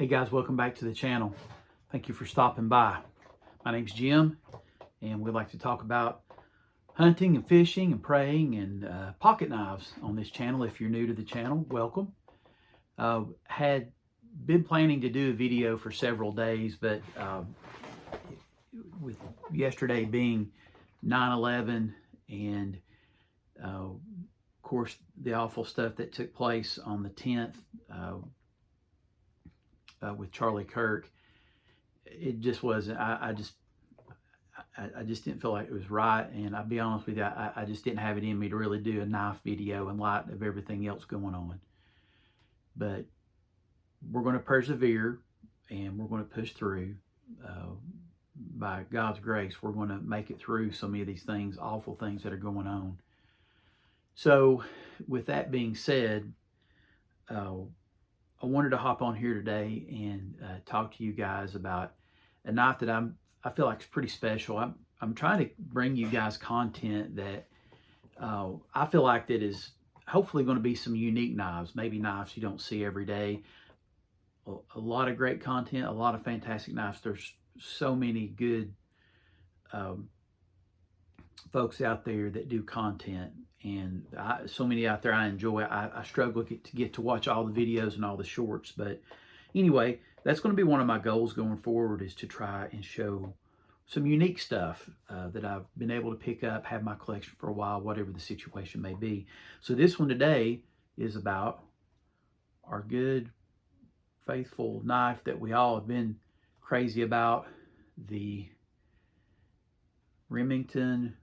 Hey guys, welcome back to the channel. Thank you for stopping by. My name's Jim, and we'd like to talk about hunting and fishing and praying and pocket knives on this channel. If you're new to the channel, welcome. Had been planning to do a video for several days, but with yesterday being 9/11 and of course the awful stuff that took place on the 10th with Charlie Kirk, it just wasn't. I just didn't feel like it was right, and I'll be honest with you, I just didn't have it in me to really do a knife video in light of everything else going on. But we're going to persevere, and we're going to push through. By God's grace, we're going to make it through so many of these things, awful things that are going on. So, with that being said, I wanted to hop on here today and talk to you guys about a knife that I feel like is pretty special. I'm trying to bring you guys content that I feel like that is hopefully going to be some unique knives, maybe knives you don't see every day. A lot of great content, a lot of fantastic knives. There's so many good folks out there that do content, and so many out there I enjoy. I struggle to get to watch all the videos and all the shorts, but anyway, that's going to be one of my goals going forward, is to try and show some unique stuff that I've been able to pick up, have my collection for a while, whatever the situation may be. So this one today is about our good, faithful knife that we all have been crazy about, the Remington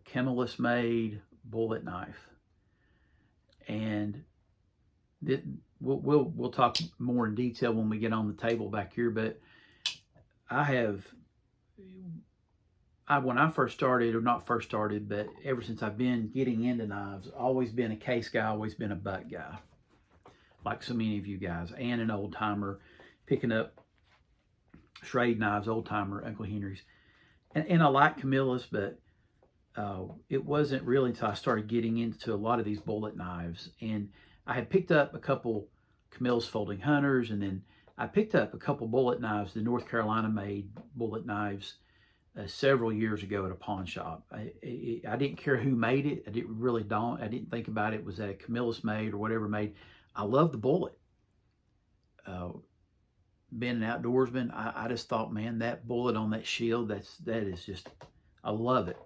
CAMILLUS made bullet knife. And we'll talk more in detail when we get on the table back here, but when I first started, or not first started, but ever since I've been getting into knives, always been a case guy, always been a butt guy, like so many of you guys, and an old timer, picking up Schrade knives, old timer, Uncle Henry's. And I like CAMILLUS, but it wasn't really until I started getting into a lot of these bullet knives. And I had picked up a couple CAMILLUS folding hunters, and then I picked up a couple bullet knives, the North Carolina made bullet knives, several years ago at a pawn shop. I didn't care who made it. I didn't think about it. Was that a CAMILLUS made or whatever made? I love the bullet. Being an outdoorsman, I just thought, man, that bullet on that shield, that is just, I love it.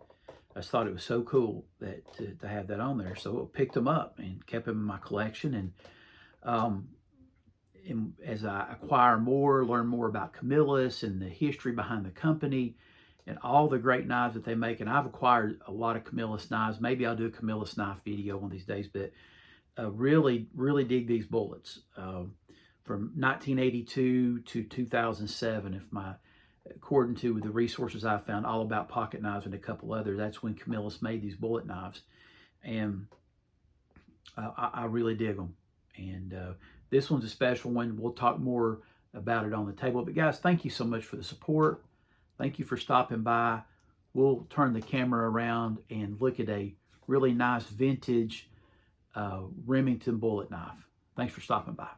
I just thought it was so cool that to have that on there. So I picked them up and kept them in my collection. And as I acquire more, learn more about CAMILLUS and the history behind the company and all the great knives that they make, and I've acquired a lot of CAMILLUS knives. Maybe I'll do a CAMILLUS knife video one of these days, but really dig these bullets. From 1982 to 2007, according to the resources I found, all about pocket knives and a couple others, that's when CAMILLUS made these bullet knives. And I really dig them. And this one's a special one. We'll talk more about it on the table. But guys, thank you so much for the support. Thank you for stopping by. We'll turn the camera around and look at a really nice vintage Remington bullet knife. Thanks for stopping by.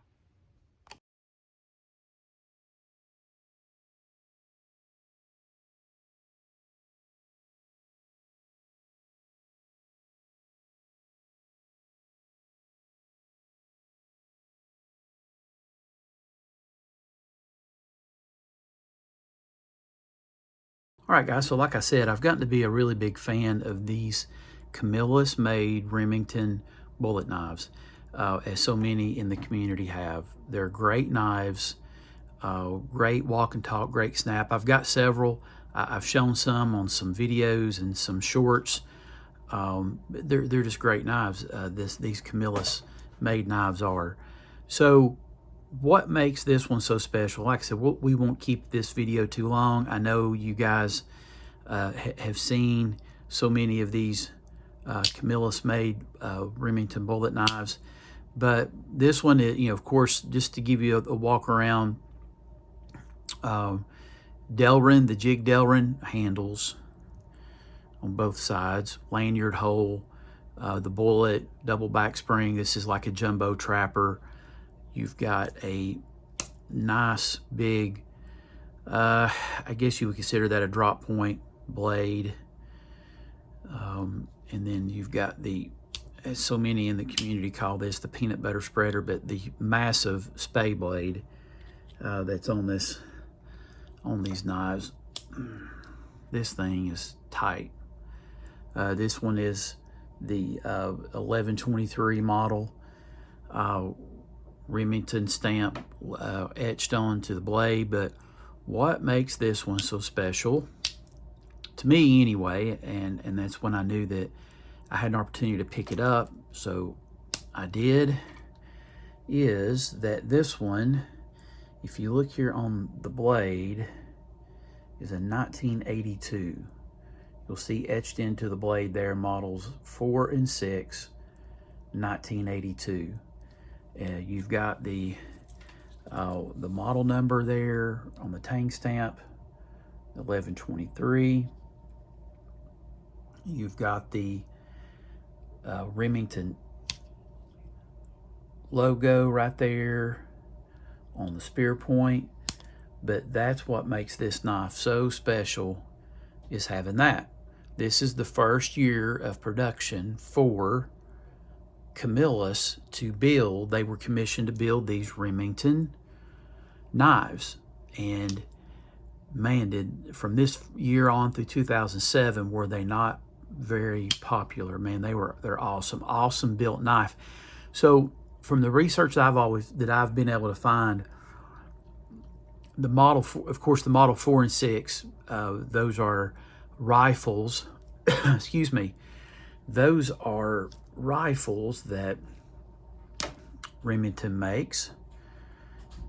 All right, guys, so like I said, I've gotten to be a really big fan of these CAMILLUS made Remington bullet knives, as so many in the community have. They're great knives, great walk and talk, great snap. I've got several. I've shown some on some videos and some shorts. They're just great knives. These CAMILLUS made knives are. So what makes this one so special? Like I said, we won't keep this video too long. I know you guys have seen so many of these CAMILLUS made Remington bullet knives, but this one is, of course, just to give you a walk around, Delrin, the jig Delrin handles on both sides, lanyard hole, the bullet, double back spring. This is like a jumbo trapper. You've got a nice big, I guess you would consider that a drop point blade. And then you've got the, as so many in the community call this the peanut butter spreader, but the massive spay blade that's on these knives. This thing is tight. This one is the 1123 model, Remington stamp etched onto the blade. But what makes this one so special, to me anyway, and that's when I knew that I had an opportunity to pick it up, so I did, is that this one, if you look here on the blade, is a 1982. You'll see etched into the blade there, models 4 and 6, 1982. You've got the model number there on the tang stamp, 1123. You've got the Remington logo right there on the spear point. But that's what makes this knife so special, is having that. This is the first year of production for CAMILLUS to build. They were commissioned to build these Remington knives. And man, from this year on through 2007, were they not very popular? Man, they're awesome built knife. So from the research that I've been able to find, the model, of course, the model 4 and 6, those are rifles. Excuse me. Those are rifles that Remington makes.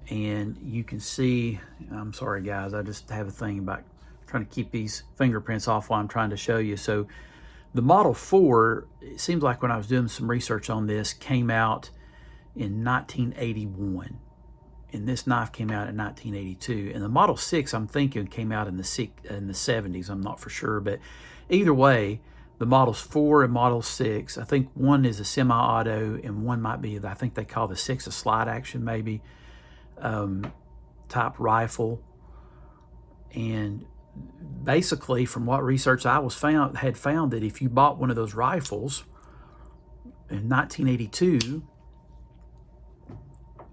And you can see, I'm sorry guys, I just have a thing about trying to keep these fingerprints off while I'm trying to show you. So the Model 4, it seems like when I was doing some research on this, came out in 1981. And this knife came out in 1982. And the Model 6, I'm thinking, came out in the 70s. I'm not for sure. But either way, the Models 4 and Model 6, I think one is a semi-auto and one might be, I think they call the 6 a slide action maybe, type rifle. And basically, from what research I had found that if you bought one of those rifles in 1982,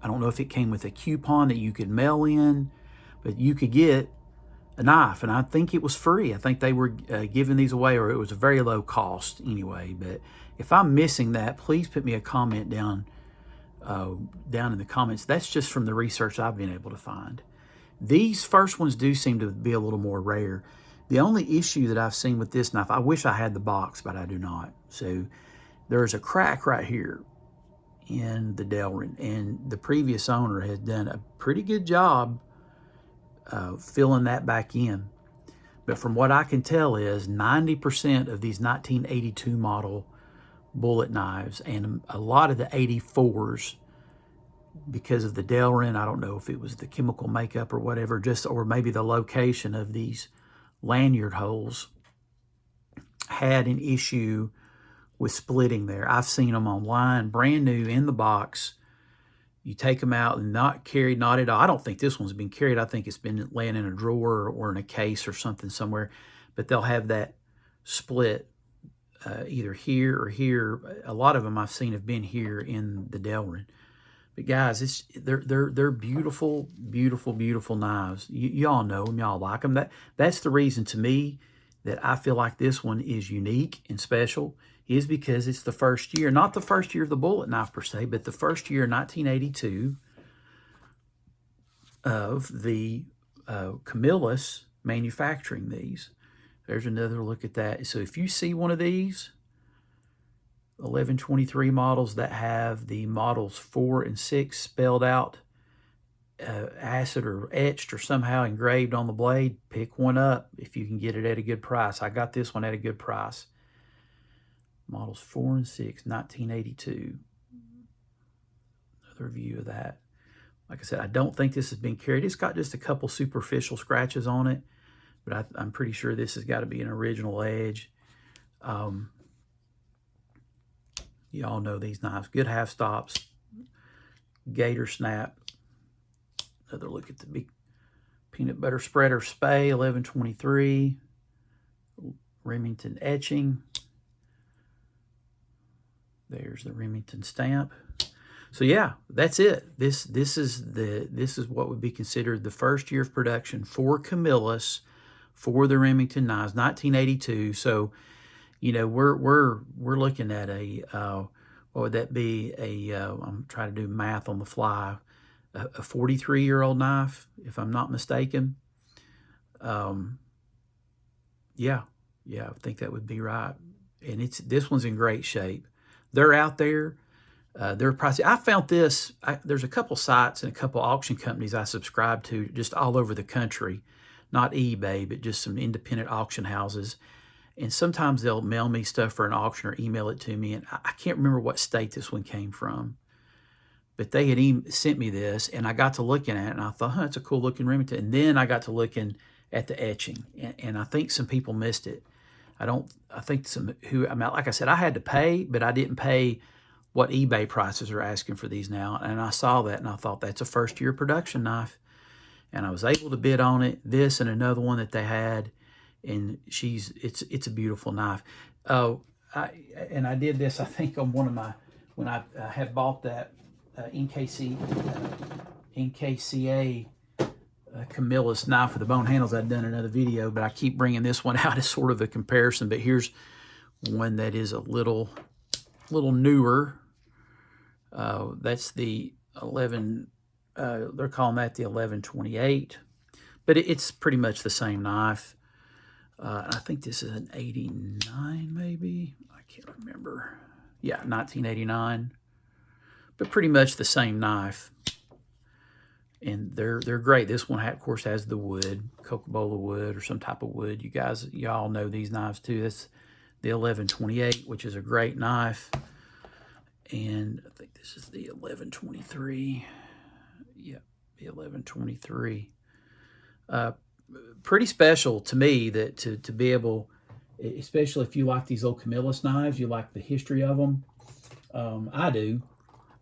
I don't know if it came with a coupon that you could mail in, but you could get a knife, and I think it was free. I think they were giving these away, or it was a very low cost anyway. But if I'm missing that, please put me a comment down in the comments. That's just from the research I've been able to find. These first ones do seem to be a little more rare. The only issue that I've seen with this knife, I wish I had the box, but I do not. So there's a crack right here in the Delrin, and the previous owner has done a pretty good job filling that back in. But from what I can tell is 90% of these 1982 model bullet knives, and a lot of the 84s, because of the Delrin, I don't know if it was the chemical makeup or whatever, or maybe the location of these lanyard holes, had an issue with splitting there. I've seen them online, brand new in the box. You take them out and not carried, not at all. I don't think this one's been carried. I think it's been laying in a drawer or in a case or something somewhere. But they'll have that split either here or here. A lot of them I've seen have been here in the Delrin. But guys, they're beautiful, beautiful, beautiful knives. Y'all know them, y'all like them. That's the reason to me that I feel like this one is unique and special, is because it's the first year, not the first year of the bullet knife per se, but the first year, 1982, of the CAMILLUS manufacturing these. There's another look at that. So if you see one of these 1123 models that have the models 4 and 6 spelled out, acid or etched or somehow engraved on the blade, pick one up if you can get it at a good price. I got this one at a good price. Models 4 and 6, 1982. Another view of that. Like I said, I don't think this has been carried. It's got just a couple superficial scratches on it, but I'm pretty sure this has got to be an original edge. You all know these knives. Good half stops, gator snap, Another look at the big peanut butter spreader Spey, 1123. Remington etching. There's the Remington stamp. So yeah, that's it. This is what would be considered the first year of production for Camillus for the Remington knives, 1982. So, you know, we're looking at a what would that be? I'm trying to do math on the fly. A 43-year-old knife, if I'm not mistaken. Yeah, I think that would be right. And this one's in great shape. They're out there. They're pricey. I found this. There's a couple sites and a couple auction companies I subscribe to just all over the country. Not eBay, but just some independent auction houses. And sometimes they'll mail me stuff for an auction or email it to me. And I can't remember what state this one came from. But they had sent me this, and I got to looking at it, and I thought, it's a cool looking Remington. And then I got to looking at the etching, and I think some people missed it. I think like I said, I had to pay, but I didn't pay what eBay prices are asking for these now. And I saw that, and I thought, that's a first year production knife. And I was able to bid on it, this and another one that they had, and it's a beautiful knife. I did this, I think, on one of my, when I had bought that NKCA Camillus knife with the bone handles. I'd done another video, but I keep bringing this one out as sort of a comparison. But here's one that is a little newer. That's the 11. They're calling that the 1128, but it's pretty much the same knife. I think this is an 89, maybe. I can't remember. Yeah, 1989. But pretty much the same knife. And they're great. This one, of course, has the wood, Coca-Cola wood or some type of wood. Y'all know these knives too. That's the 1128, which is a great knife. And I think this is the 1123. Yeah, the 1123. Pretty special to me that to be able, especially if you like these old Camillus knives, you like the history of them. I do.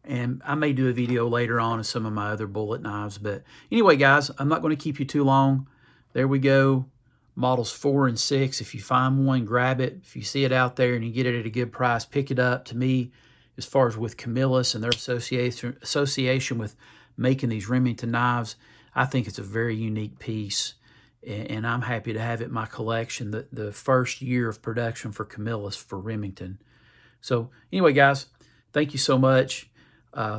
And I may do a video later on of some of my other bullet knives. But anyway, guys, I'm not going to keep you too long. There we go. Models 4 and 6. If you find one, grab it. If you see it out there and you get it at a good price, pick it up. To me, as far as with Camillus and their association with making these Remington knives, I think it's a very unique piece. And I'm happy to have it in my collection, the first year of production for Camillus for Remington. So anyway, guys, thank you so much.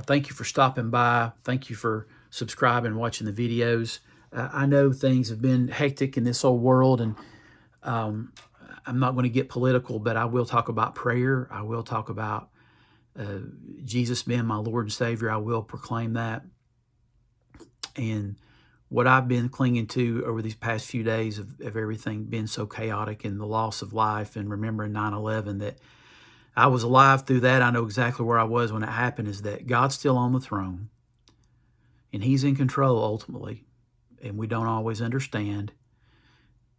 Thank you for stopping by. Thank you for subscribing and watching the videos. I know things have been hectic in this old world, and I'm not going to get political, but I will talk about prayer. I will talk about Jesus being my Lord and Savior. I will proclaim that. And what I've been clinging to over these past few days of everything being so chaotic and the loss of life, and remembering 9/11, that I was alive through that. I know exactly where I was when it happened, is that God's still on the throne, and he's in control ultimately. And we don't always understand,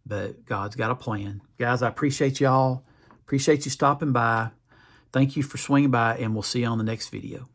but God's got a plan. Guys, I appreciate y'all. Appreciate you stopping by. Thank you for swinging by, and we'll see you on the next video.